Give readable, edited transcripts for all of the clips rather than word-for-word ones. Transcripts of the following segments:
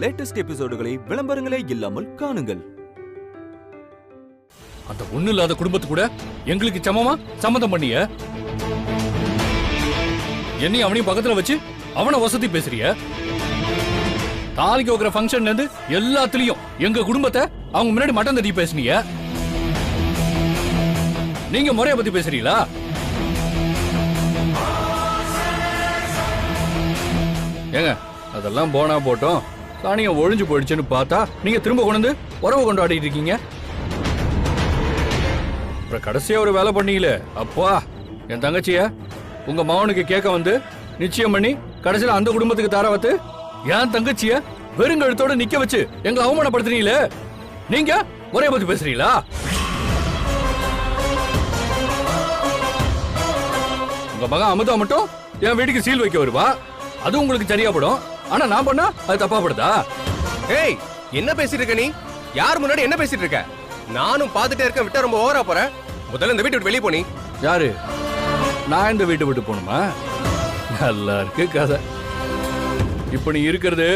Latest எபிசோடுகளை விளம்பரங்களே இல்லாமல் காணுங்கள். அந்த ஒண்ணு இல்லாத குடும்பத்து கூட எங்களுக்கு சமமா சம்மதம் பண்ணிய, என்னையும் அவனையும் பக்கத்துல வச்சு அவனை வசதி பேசுறிய. தாலிக்கு வைக்கிற ஃபங்க்ஷன்ல இருந்து எல்லாத்துலயும் எங்க குடும்பத்தை அவங்க முன்னாடி மட்டம் தட்டி பேசுனீங்க. நீங்க முறைய பத்தி பேசுறீங்களா? ஏங்க அதெல்லாம் போனா போட்டோம், சாணியம் ஒழிஞ்சு போயிடுச்சுன்னு பார்த்தா நீங்க திரும்ப கொண்டு உறவு கொண்டாடிட்டு இருக்கீங்க. அப்புறம் கடைசியா ஒரு வேலை பண்ணீங்களே அப்பா, என் தங்கச்சிய உங்க மகனுக்கு கேட்க வந்து நிச்சயம் பண்ணி கடைசியில அந்த குடும்பத்துக்கு தாராவத்து என் தங்கச்சிய வெறுங்கழுத்தோட நிக்க வச்சு எங்களை அவமானப்படுத்துறீங்களே. நீங்க ஒரே பத்தி பேசுறீங்களா? உங்க மகன் அமுதா மட்டும் என் வீட்டுக்கு சீல் வைக்க வருவா, அது உங்களுக்கு சரியா படும். ஆனா நான் பண்ணா அது தப்பா படுதா? ஏய், என்ன பேசிட்டு இருக்க நீ? யார் முன்னாடி என்ன பேசிட்டு இருக்க? நானும் பாத்துட்டே இருக்க, விட்டா ரொம்ப ஓவரா போற. முதல்ல இந்த வீட்டு விட்டு வெளியே போனி. யாரு? நான் இந்த வீட்டை விட்டு போகணுமா? நல்லா இருக்கு கதை. இப்ப நீ இருக்கிறது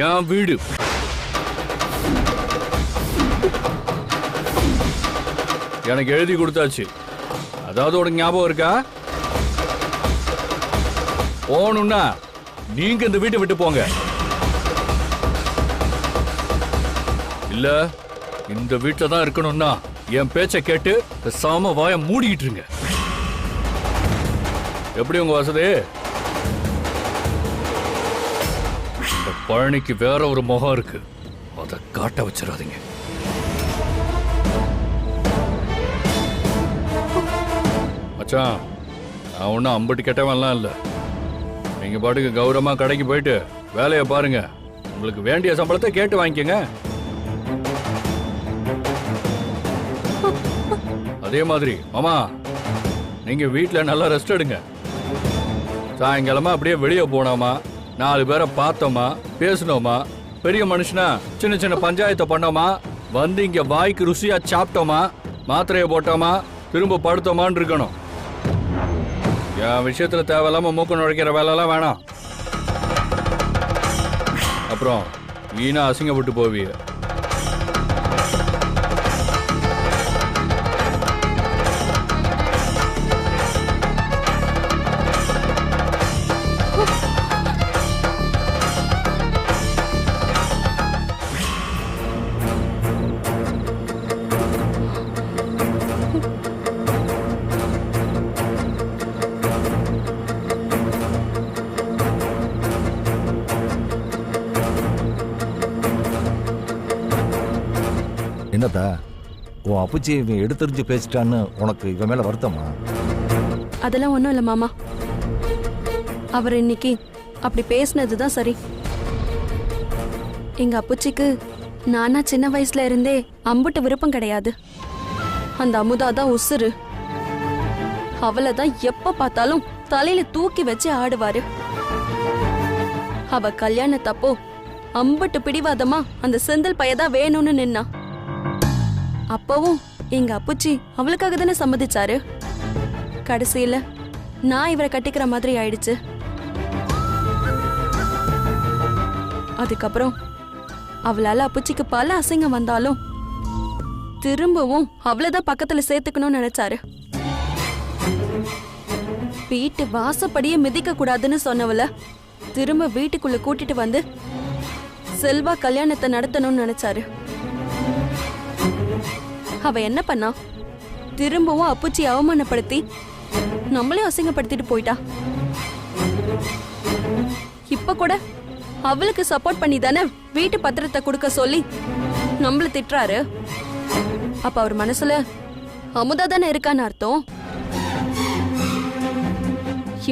என் வீடு. எனக்கு எழுதி கொடுத்தாச்சு. அதாவது உனக்கு ஞாபகம் இருக்கா? போகணும்னா நீங்க இந்த வீட்டை விட்டு போங்க, இல்ல இந்த வீட்டுல தான் இருக்கணும்னா என் பேச்ச கேட்டு சாம வாய மூடிக்கிட்டு இருங்க. எப்படி உங்க வசதி? இந்த பழனிக்கு வேற ஒரு முகம் இருக்கு, அதை காட்ட வச்சிடாதீங்க. மச்சான், நான் ஒன்னும் அம்பட்டு கெட்டவன்லாம் இல்ல. நீங்க பாட்டுக்கு கௌரவமா கடைக்கு போயிட்டு வேலையை பாருங்க, உங்களுக்கு வேண்டிய சம்பளத்தை கேட்டு வாங்கிக்கங்க. அதே மாதிரி மாமா, நீங்க வீட்டுல நல்லா ரெஸ்ட் எடுங்க. சாயங்காலமா அப்படியே வெளியே போனோமா, 4 பேரை பார்த்தோமா, பேசணுமா, பெரிய மனுஷனா சின்ன சின்ன பஞ்சாயத்தை பண்ணோமா, வந்து இங்க வாய்க்கு ருசியா சாப்பிட்டோமா, மாத்திரையை போட்டோமா, திரும்ப படுத்தோமான்னு இருக்கணும். என் விஷயத்துல தேவையில்லாம மூக்க நுழைக்கிற வேலைலாம் வேணாம். அப்புறம் வீணா அசிங்கப்பட்டு போவிய. என்னதா உன் அப்புச்சி இவன் எடுத்தறிஞ்சு பேசிட்டான்னு உனக்கு இவன் மேல வருத்தமா? அதெல்லாம் ஒண்ணும் இல்ல மாமா, அவர் இன்னைக்கு அப்படி பேசினதுதான் சரி. எங்க அப்புச்சிக்கு நானா சின்ன வயசுல இருந்தே அம்புட்டு விருப்பம் கிடையாது. அந்த அமுதா தான் உசுரு. அவளைதான் எப்ப பார்த்தாலும் தலையில தூக்கி வச்சு ஆடுவாரு. அவ கல்யாணத்தப்போ அம்புட்டு பிடிவாதமா அந்த செந்தில் பையதான் வேணும்னு நின்னா. அப்பவும் எங்க அப்புச்சி அவளுக்காக தானே சம்மதிச்சாரு. கடைசியில நான் இவரை கட்டிக்கிற மாதிரி ஆயிடுச்சு. அதுக்கப்புறம் அவளால அப்புச்சிக்கு பல அசிங்கம் வந்தாலும் திரும்பவும் அவளதான் பக்கத்துல சேர்த்துக்கணும்னு நினைச்சாரு. வீட்டு வாசப்படியே மிதிக்க கூடாதுன்னு சொன்னவள திரும்ப வீட்டுக்குள்ள கூட்டிட்டு வந்து செல்வா கல்யாணத்தை நடத்தணும்னு நினைச்சாரு. அவ என்ன பண்ணா? திரும்பவும் அப்புச்சி அவமானப்படுத்தி நம்மளையும் அசிங்கப்படுத்திட்டு போயிட்டா. இப்ப கூட அவளுக்கு சப்போர்ட் பண்ணி தானே வீட்டு பத்திரத்தை கொடுக்க சொல்லி நம்மள திட்டுறாரு. அப்ப அவர் மனசுல அமுதா தானே இருக்கான்னு அர்த்தம்.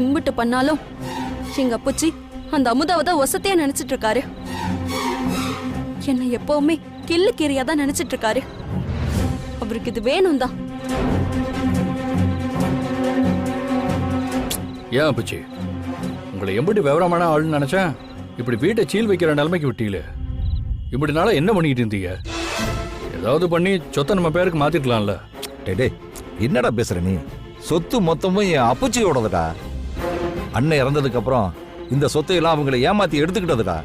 இம்பிட்டு பண்ணாலும் எங்க அப்புச்சி அந்த அமுதாவை தான் வசதியா நினைச்சிட்டு இருக்காரு. என்ன எப்பவுமே கிள்ளு கீரியா தான் நினைச்சிட்டு இருக்காரு. அவருக்கு இது வேணும் தான். ஏன் அப்புச்சி, உங்களை எம்பிட்டு விவரமான ஆளுன்னு நினைச்சேன். இப்படி வீட்டை சீல் வைக்கிற நிலைமைக்கு விட்டீங்களே. இப்படி நாளா என்ன பண்ணிட்டு இருந்தீங்க? ஏதாவது பண்ணி சொத்தை நம்ம பேருக்கு மாத்திருக்கலாம்ல. டே என்னடா பேசுற நீ? சொத்து மொத்தமும் என் அப்புச்சியோடதுடா. அண்ணன் இறந்ததுக்கு அப்புறம் இந்த சொத்தையெல்லாம் அவங்களை ஏமாத்தி எடுத்துக்கிட்டதுடா.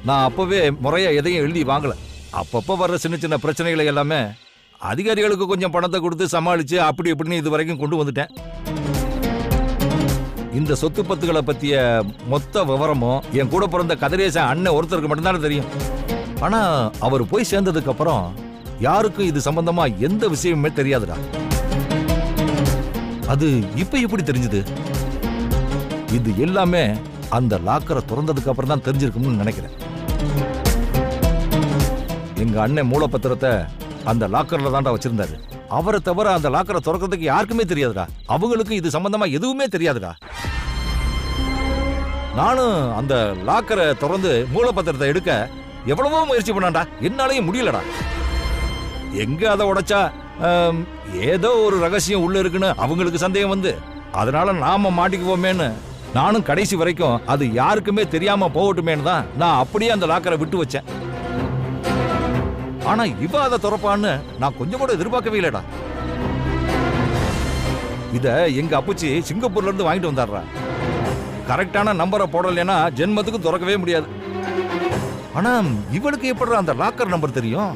நான் அப்பவே முறையா எதையும் எழுதி வாங்கல. அப்பப்ப வர்ற சின்ன சின்ன பிரச்சனைகளை எல்லாமே அதிகாரிகளுக்கு கொஞ்சம் பணத்தை கொடுத்து சமாளிச்சு அப்படி இப்படின்னு இது வரைக்கும் கொண்டு வந்துட்டேன். இந்த சொத்து பத்துகளை பத்திய மொத்த விவரமும் என் கூட பிறந்த கதிரேசன் அண்ணன் ஒருத்தருக்கு மட்டும்தானே தெரியும். ஆனா அவர் போய் சேர்ந்ததுக்கு அப்புறம் யாருக்கும் இது சம்பந்தமா எந்த விஷயமுமே தெரியாதுடா. அது இப்ப எப்படி தெரிஞ்சது? இது எல்லாமே அந்த லாக்கரை திறந்ததுக்கு அப்புறம் தான் தெரிஞ்சிருக்கும்னு நினைக்கிறேன். எங்க அண்ணன் மூலப்பத்திரத்தை அந்த லாக்கர்ல தான்டா வச்சிருந்தாரு. அவரை தவிர அந்த லாக்கரை திறக்கிறதுக்கு யாருக்குமே தெரியாதுடா. அவங்களுக்கு இது சம்பந்தமா எதுவுமே தெரியாதுடா. நானும் அந்த லாக்கரை திறந்து மூலப்பத்திரத்தை எடுக்க எவ்வளவோ முயற்சி பண்ணாண்டா, என்னாலையும் முடியலடா. எங்க அதை உடைச்சா ஏதோ ஒரு ரகசியம் உள்ள இருக்குன்னு அவங்களுக்கு சந்தேகம் வந்து அதனால நாம மாட்டிக்குவோமேன்னு நானும் கடைசி வரைக்கும் அது யாருக்குமே தெரியாம போகட்டுமேன்னு தான் நான் அப்படியே அந்த லாக்கரை விட்டு வச்சேன். ஆனா இவ அதை திறப்பான்னு நான் கொஞ்சம் கூட எதிர்பார்க்கவே இல்லடா. இத எங்க அப்புச்சி சிங்கப்பூர்ல இருந்து வாங்கிட்டு வந்தாடுறா. கரெக்டான நம்பரை போடலைன்னா ஜென்மத்துக்கு திறக்கவே முடியாது. ஆனா இவளுக்கு எப்படி அந்த லாக்கர் நம்பர் தெரியும்?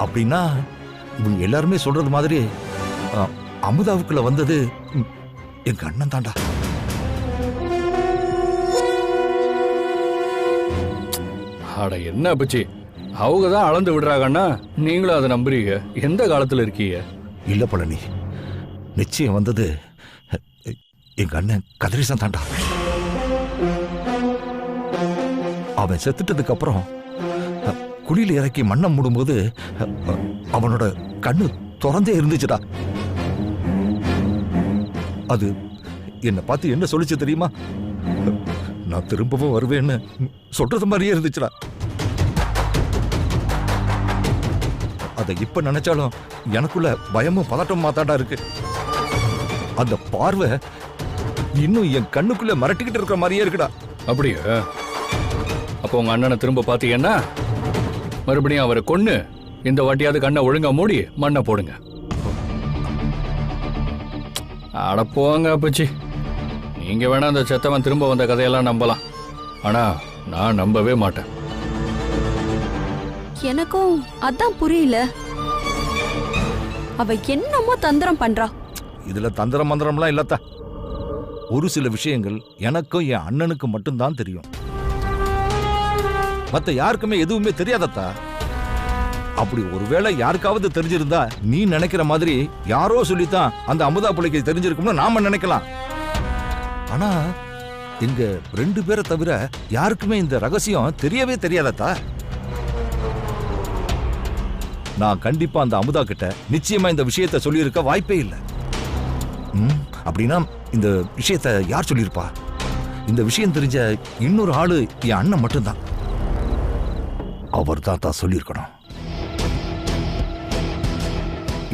அப்படின்னா இவங்க எல்லாருமே சொல்றது மாதிரி அமுதாவுக்குள்ள வந்தது எங்க அண்ணன் தாண்டா. அட என்ன பச்சி, அவங்க தான் அளந்து விடுறாங்கன்னா நீங்களும் அதை நம்புறீங்க. எந்த காலத்துல இருக்கீங்க? இல்ல பழனி, நிச்சயம் வந்தது எங்க அண்ணன் கதிரேசன் தாண்டா. அவன் செத்துட்டதுக்கு அப்புறம் குழியில இறக்கி மண்ணை மூடும்போது அவனோட கண்ணு திறந்தே இருந்துச்சுடா. அது என்னை பார்த்து என்ன சொல்லிச்சு தெரியுமா? நான் திரும்பவும் வருவேன்னு சொல்றது மாதிரியே இருந்துச்சுடா. அதை இப்ப நினைச்சாலும் எனக்குள்ள பயமும் பதட்டமும் மாத்தாடா இருக்கு. அந்த பார்வை இன்னும் என் கண்ணுக்குள்ள மிரட்டிக்கிட்டு இருக்கிற மாதிரியே இருக்குடா. அப்படியே? அப்போ உங்க அண்ணனை திரும்ப பாத்தீங்கன்னா மறுபடியும் அவரை கொன்னு இந்த வாட்டியாவது கண்ணை ஒழுங்கா மூடி மண்ணை போடுங்க. அட போங்க அப்பச்சி, நீங்க வேணா அந்த செத்தவன் திரும்ப வந்த கதையெல்லாம் நம்பலாம். ஆனா நான் நம்பவே மாட்டேன். எனக்கும் அதான் புரியல. அவ என்னமோ தந்திரம் பண்றா. இதுல தந்திரம் மந்திரம்லாம் இல்லத்தா. ஒரு சில விஷயங்கள் எனக்கும் என் அண்ணனுக்கு மட்டும்தான் தெரியும். மத்த யாருக்குமே எதுவுமே தெரியாதத்தா. அப்படி ஒருவேளை யாருக்காவது தெரிஞ்சிருந்தா நீ நினைக்கிற மாதிரி யாரோ சொல்லித்தான் அந்த அமுதா பிள்ளைக்கு தெரிஞ்சிருக்கும்னு நாம நினைக்கலாம். ஆனா எங்க 2 பேரை தவிர யாருக்குமே இந்த ரகசியம் தெரியவே தெரியாதத்தா. நான் கண்டிப்பா அந்த அமுதா கிட்ட நிச்சயமா இந்த விஷயத்த சொல்லியிருக்க வாய்ப்பே இல்லை. அப்படின்னா இந்த விஷயத்த யார் சொல்லியிருப்பா? இந்த விஷயம் தெரிஞ்ச இன்னொரு ஆளு என் அண்ணன் மட்டும்தான். அவர் தான் சொல்லியிருக்கணும்.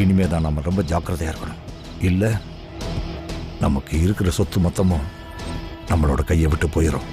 இனிமே தான் நம்ம ரொம்ப ஜாக்கிரதையா இருக்கணும். இல்ல நமக்கு இருக்கிற சொத்து மொத்தமும் நம்மளோட கையை விட்டு போயிடும்.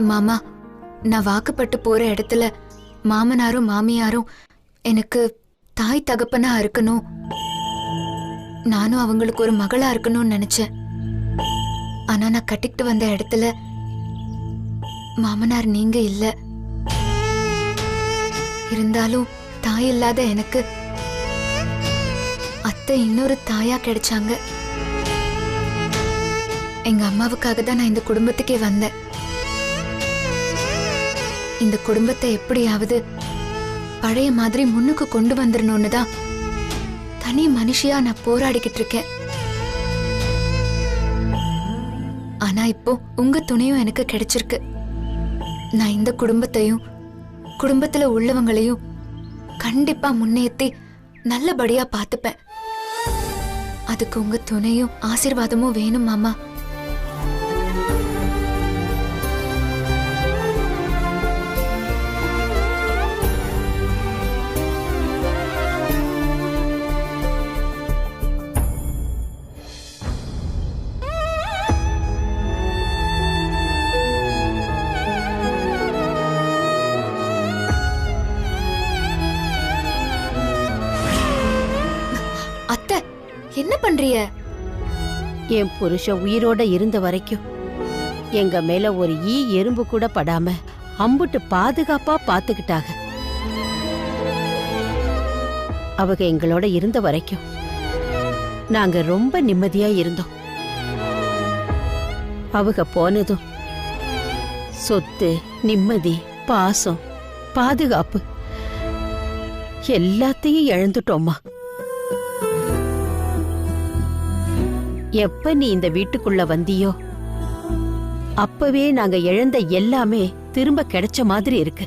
மாமா, நான் வாக்குப்பட்டு போற இடத்துல மாமனாரும் மாமியாரும் எனக்கு தாய் தகப்பனா இருக்கணும், நானும் அவங்களுக்கு ஒரு மகளா இருக்கணும்னு நினைச்சேன். ஆனா நான் கட்டிக்கிட்டு வந்த இடத்துல மாமனார் நீங்க இல்ல. இருந்தாலும் தாய் இல்லாத எனக்கு அத்தை இன்னொரு தாயா கிடைச்சாங்க. எங்க அம்மாவுக்காக தான் நான் இந்த குடும்பத்துக்கே வந்தேன். இந்த குடும்பத்தை எப்படியாவது பழைய மாதிரி முன்னுக்கு கொண்டு வந்துடணும்னு தான் தனி மனுஷியா நான் போராடிக்கிட்டு இருக்கேன். ஆனா இப்போ உங்க துணையும் எனக்கு கிடைச்சிருக்கு. நான் இந்த குடும்பத்தையும் குடும்பத்துல உள்ளவங்களையும் கண்டிப்பா முன்னேற்றி நல்லபடியா பார்த்துப்பேன். அதுக்கு உங்க துணையும் ஆசீர்வாதமும் வேணும் மாமா. என்ன பண்றிய? என் புருஷன் உயிரோட இருந்த வரைக்கும் எங்க மேல ஒரு எறும்பு கூட படாம அம்புட்டு பாதுகாப்பா பாத்துக்கிட்டாங்க. அவங்க எங்களோட இருந்த வரைக்கும் நாங்க ரொம்ப நிம்மதியா இருந்தோம். அவங்க போனதும் சொத்து, நிம்மதி, பாசம், பாதுகாப்பு எல்லாத்தையும் இழந்துட்டோம்மா. எப்ப நீ இந்த வீட்டுக்குள்ள வந்தியோ அப்பவே நாங்க இழந்த எல்லாமே திரும்ப கிடைச்ச மாதிரி இருக்கு.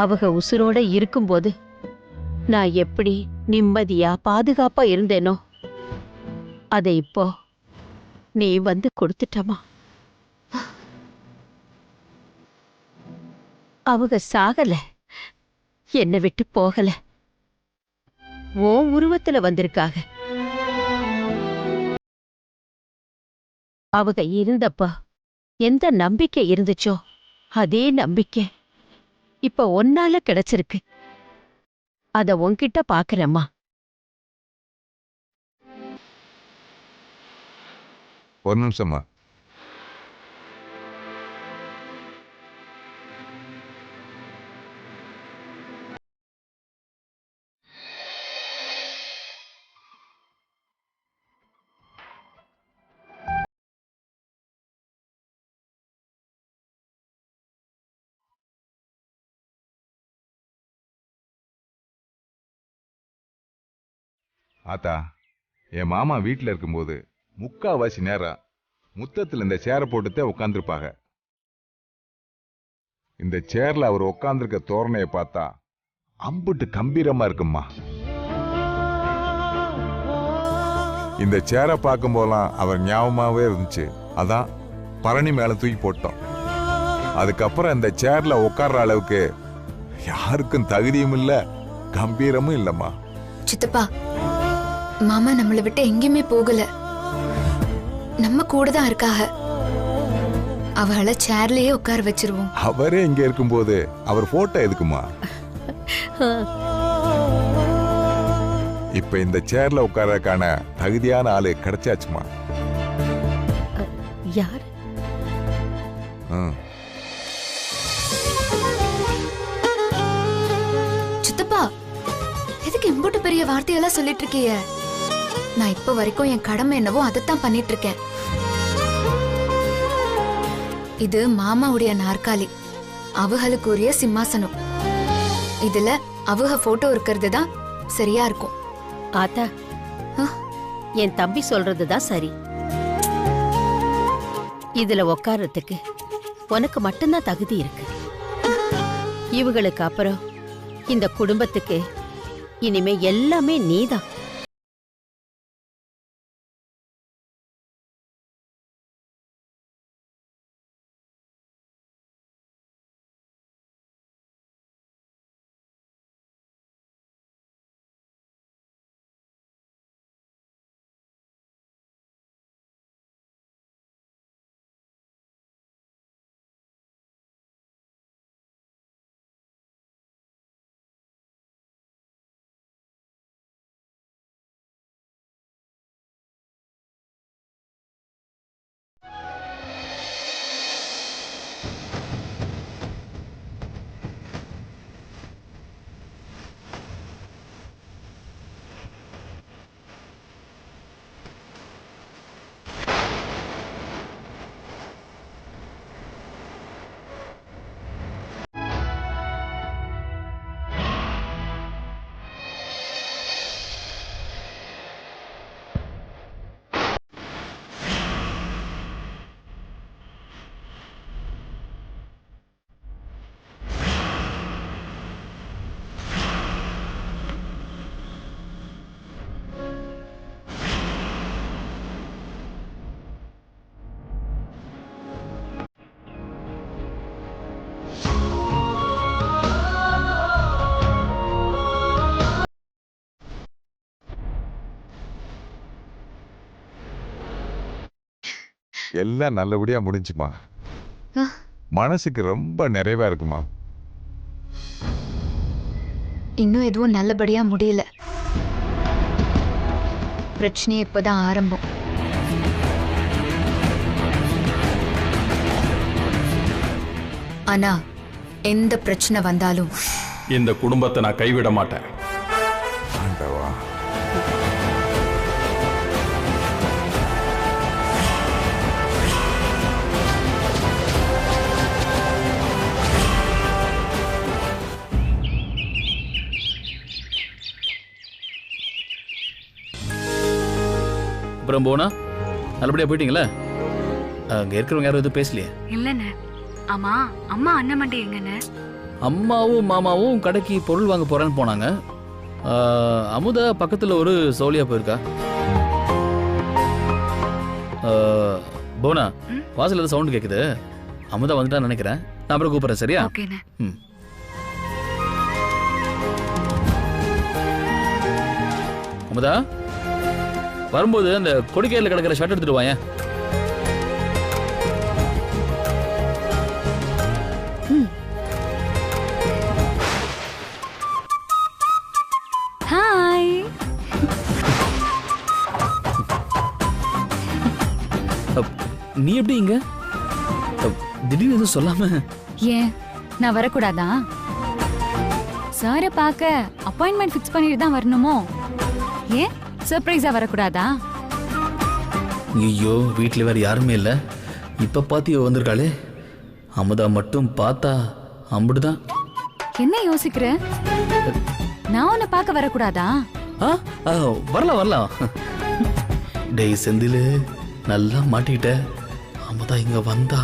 அவங்க உசுரோட இருக்கும்போது நான் எப்படி நிம்மதியா பாதுகாப்பா இருந்தேனோ அதை இப்போ நீ வந்து கொடுத்துட்டமா. அவங்க சாகல, என்னை விட்டு போகல, ஓ உருவத்துல வந்திருக்காக. அவங்க இருந்தப்ப எந்த நம்பிக்கை இருந்துச்சோ அதே நம்பிக்கை இப்ப ஒன்னால கிடைச்சிருக்கு. அத உன்கிட்ட பாக்குறேம்மா. ஒரு நிமிஷமா. ஆத்தா, என் மாமா வீட்டில் இருக்கும்போது முக்காவாசி நேரம் முத்தத்தில் இந்த சேரை போட்டுத்தே உட்காந்துருப்பாங்க. இந்த சேர்ல அவர் உட்காந்துருக்க தோரணையை பார்த்தா அம்புட்டு கம்பீரமா இருக்கும்மா. இந்த சேரை பார்க்கும் போதெல்லாம் அவர் ஞாபகமாவே இருந்துச்சு. அதான் பரணி மேல தூக்கி போட்டோம். அதுக்கப்புறம் இந்த சேர்ல உட்கார்ற அளவுக்கு யாருக்கும் தகுதியும் இல்ல, கம்பீரமும் இல்லம்மா. சித்தப்பா, மாமா நம்மளை விட்டு எங்கேயுமே போகல, நம்ம கூட தான் இருக்காக. அவளை சேர்லயே உட்கார வச்சிருவோம். அவரே இங்க இருக்கும்போது அவர் போட்டோ எதுக்குமா? இப்ப இந்த சேர்ல உட்காரக்கான தகுதியான ஆளு கிடைச்சாச்சுமா. யார்? சித்தப்பா, எதுக்கு இம்புட்டு பெரிய வார்த்தையெல்லாம் சொல்லிட்டு இருக்கிய? நான் இப்ப வரைக்கும் என் கடமை என்னவோ அதைத்தான் பண்ணிட்டு இருக்கேன். இது மாமாவுடைய நாற்காலி, அவகளுக்குரிய சிம்மாசனம். இதுல அவக போட்டோ இருக்கிறது தான் சரியா இருக்கும். ஆத்தா, என் தம்பி சொல்றதுதான் சரி. இதுல உட்கார்றதுக்கு உனக்கு மட்டும்தான் தகுதி இருக்கு. இவங்களுக்கு அப்புறம் இந்த குடும்பத்துக்கு இனிமே எல்லாமே நீதான். எல்லாம் நல்லபடியா முடிஞ்சுமா. மனசுக்கு ரொம்ப நிறைவா இருக்குமா. இன்னும் எதுவும் நல்லபடியா முடியல. பிரச்சனையே இப்பதான் ஆரம்பம். ஆனா எந்த பிரச்சனை வந்தாலும் இந்த குடும்பத்தை நான் கைவிட மாட்டேன். ஆண்டவா, அப்புறம் போனா நல்லபடியா போயிட்டீங்களா? அங்க இருக்கிறவங்க யாரும் எதுவும் பேசலையே? இல்லண்ணே. ஆமா, அம்மா அண்ணன் மண்டி எங்கண்ணே? அம்மாவும் மாமாவும் கடைக்கு பொருள் வாங்க போறேன்னு போனாங்க. அமுதா பக்கத்துல ஒரு சோழியா போயிருக்கா. போனா வாசல் ஏதோ சவுண்ட் கேக்குது. அமுதா வந்துட்டா நினைக்கிறேன். நான் அப்புறம் கூப்பிடுறேன், சரியா? ஓகேண்ணே. அமுதா வரும்போது அந்த கொடிக்கையில கிடக்கிற ஷர்ட் எடுத்துட்டு வாங்க. ஹாய். நீ எப்படி இங்க? திடீர்னு எதுவும் சொல்லாம? ஏன் நான் வரக்கூடாதா? சாரை பார்க்க அப்பாயின்மெண்ட் ஃபிக்ஸ் பண்ணிட்டு தான் வரணுமோ? ஏன் சர்ப்ரைஸா வரக்கூடாதா? ஐயோ, வீட்டில் வேற யாருமே இல்லை. இப்ப பாத்தியோ வந்திருக்காளே. அமுதா மட்டும் பார்த்தா அம்புடுதான். என்ன யோசிக்கிற? நான் உன்னை பார்க்க வரக்கூடாதா? வரலாம் வரலாம். டேய் செந்திலு, நல்லா மாட்டிக்கிட்ட. அமுதா இங்க வந்தா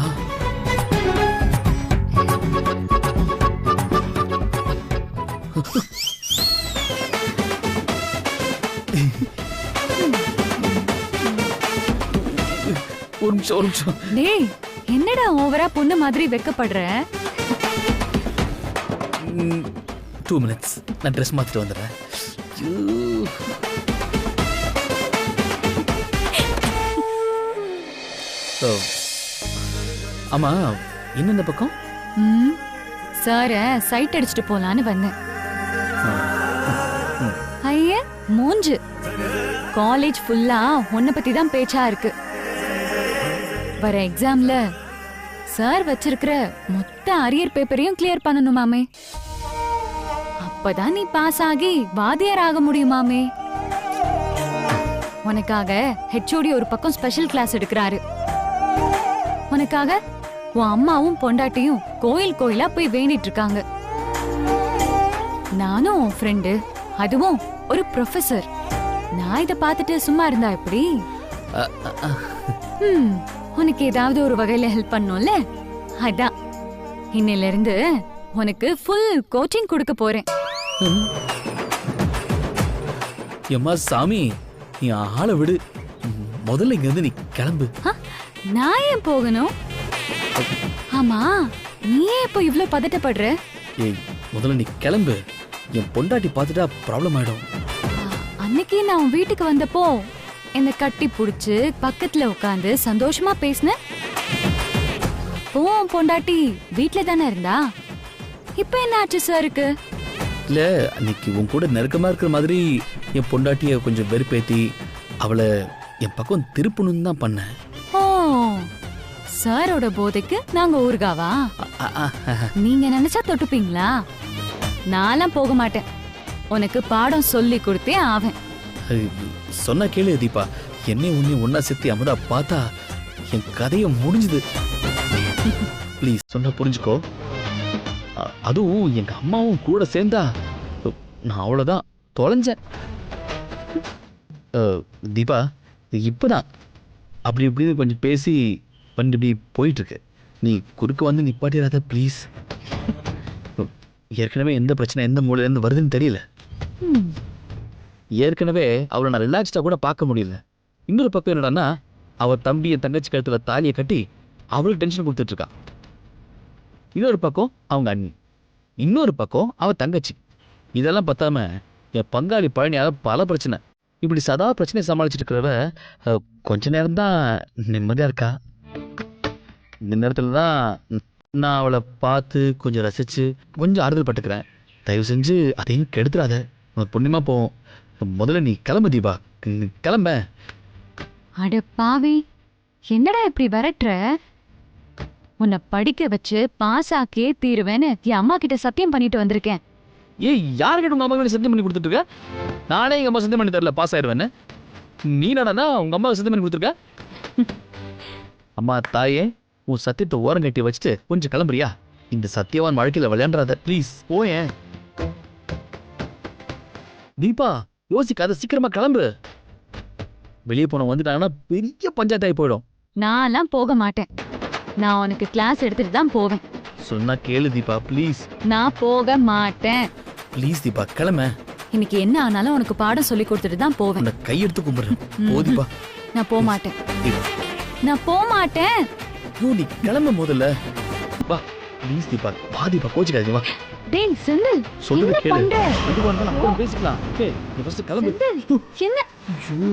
ஒரு நிமிஷம். டேய், என்னடா ஓவரா பொண்ணு மாதிரி வெக்கப்படுற? 2 minutes, நான் ட்ரெஸ் மாத்திட்டு வந்துடுறேன். ஆமா, என்ன இந்த பக்கம்? சார சைட் அடிச்சுட்டு போலான்னு வந்தேன். ஐய மூஞ்சு, காலேஜ் ஃபுல்லா உன்னை பத்தி தான் பேச்சா இருக்கு. வர எக்ஸாம்ல சார் வச்சிருக்கிற மொத்த அரியர் பேப்பரையும் கிளியர் பண்ணணுமாமே. அப்பதான் நீ பாஸ் ஆகி வாத்தியார் ஆக முடியுமாமே. உனக்காக ஹெச்ஓடி ஒரு பக்கம் ஸ்பெஷல் கிளாஸ் எடுக்கிறாரு. உனக்காக உன் அம்மாவும் பொண்டாட்டியும் கோயில் கோயிலா போய் வேண்டிட்டு இருக்காங்க. நானும் உன் ஃப்ரெண்டு, அதுவும் ஒரு ப்ரொஃபசர். நான் இத பார்த்துட்டு சும்மா இருந்தா எப்படி? உனக்கு ஏதாவது ஒரு வகையில ஹெல்ப் பண்ணும்ல, அதான் இன்னையில இருந்து உனக்கு ஃபுல் கோச்சிங் கொடுக்க போறேன். எம்மா சாமி, நீ ஆளை விடு. முதல்ல இங்க இருந்து நீ கிளம்பு. நான் ஏன் போகணும்? ஆமா, நீ ஏன் இப்போ இவ்ளோ பதட்டப்படுற? ஏய், முதல்ல நீ கிளம்பு. என் பொண்டாட்டி பார்த்துட்டா ப்ராப்ளம் ஆயிடும். அன்னைக்கு நான் உன் வீட்டுக்கு வந்தப்போ என்ன கட்டி புடிச்சு பக்கத்துல உட்காந்து சந்தோஷமா பேசின. அப்போ உன் பொண்டாட்டி வீட்டுல தானே இருந்தா. இப்ப என்ன ஆச்சு சாருக்கு? இல்ல, அன்னைக்கு உன் கூட நெருக்கமா இருக்கிற மாதிரி என் பொண்டாட்டிய கொஞ்சம் வெறுப்பேத்தி அவளை என் பக்கம் திருப்பணும்னு தான் பண்ணேன். ஓ, சாரோட போதைக்கு நாங்க ஊர்காவா? நீங்க நினைச்சா தொட்டுப்பீங்களா? நான்லாம் போக மாட்டேன். உனக்கு பாடம் சொல்லி கொடுத்தே ஆவேன். சொன்ன கேளு தீபா, என்னை உன்னை ஒன்னா சேர்த்து அமுதா பார்த்தா என் கதையை முடிஞ்சுது. ப்ளீஸ் சொன்ன புரிஞ்சுக்கோ. அதுவும் எங்க அம்மாவும் கூட சேர்ந்தா நான் அவ்வளவுதான் தொலைஞ்சேன். தீபா, இப்பதான் அப்படி இப்படி கொஞ்சம் பேசி பண்ணி இப்படி போயிட்டு இருக்கு. நீ குறுக்க வந்து நிப்பாட்டிடாத ப்ளீஸ். ஏற்கனவே எந்த பிரச்சனை எந்த மூலையிலேருந்து வருதுன்னு தெரியல. ஏற்கனவே அவளை நான் ரிலாக்ஸ்டாக கூட பார்க்க முடியல. இன்னொரு பக்கம் என்னடான்னா, அவள் தம்பி என் தங்கச்சி கழுத்துல தாலியை கட்டி அவளுக்கு டென்ஷன் கொடுத்துட்டு இருக்கான். இன்னொரு பக்கம் அவங்க அண்ணி, இன்னொரு பக்கம் அவள் தங்கச்சி. இதெல்லாம் பார்த்தாம என் பங்காளி பழனியால் பல பிரச்சனை. இப்படி சதா பிரச்சனையை சமாளிச்சுட்டு இருக்கிறவ கொஞ்ச நேரம் தான் நிம்மதியாக இருக்கா. இந்த நேரத்தில் தான் நான் அவளை பார்த்து கொஞ்சம் ரசித்து கொஞ்சம் ஆறுதல் பட்டுக்கிறேன். தயவு செஞ்சு அதையும் கெடுத்துடாத, உனக்கு புண்ணியமாக போவோம். முதல்ல நீ கிளம்பு தீபா. கிளம்ப. அட பாவி, என்னடா இப்படி விரட்டுற? உன்னை படிக்க வச்சு பாஸ் ஆக்கியே தீருவேன்னு என் அம்மா கிட்ட சத்தியம் பண்ணிட்டு வந்திருக்கேன். ஏய், யார்கிட்ட உங்க அம்மா கிட்ட சத்தியம் பண்ணி கொடுத்துட்டு இருக்க? நானே எங்க அம்மா சத்தியம் பண்ணி தரல பாஸ் ஆயிடுவேன்னு. நீ என்னடா உங்க அம்மா சத்தியம் பண்ணி கொடுத்துருக்க? அம்மா தாயே, உன் சத்தியத்தை ஓரம் கட்டி வச்சுட்டு கொஞ்சம் கிளம்புறியா? இந்த சத்தியவான் வாழ்க்கையில விளையாடுறாத ப்ளீஸ். போயேன் தீபா, யோசிக்காத, சீக்கிரமா கிளம்பு. வெளியே போன வந்துட்டாங்கன்னா பெரிய பஞ்சாயத்தாய் போயிடும். நான்லாம் போக மாட்டேன். நான் உனக்கு கிளாஸ் எடுத்துட்டு தான் போவேன். சொன்னா கேளு தீபா ப்ளீஸ். நான் போக மாட்டேன். ப்ளீஸ் தீபா கிளம்ப. இன்னைக்கு என்ன ஆனாலும் உனக்கு பாடம் சொல்லி கொடுத்துட்டு தான் போவேன். உன்னை கையெடுத்து கும்பிடுறேன். போ தீபா. நான் போக மாட்டேன். நான் போக மாட்டேன். நீ கிளம்ப முதல்ல. வா ப்ளீஸ் தீபா. வா தீபா, கோச்சிக்காதீங்க வா. டேய் செந்தில், சொல்லுங்க என்ன கேளு. பண்ற? எதுவா இருந்தாலும் அப்புறம் பேசிக்கலாம். ஓகே, நீ ஃபர்ஸ்ட் கிளம்பு. செந்தில், என்ன? ஐயோ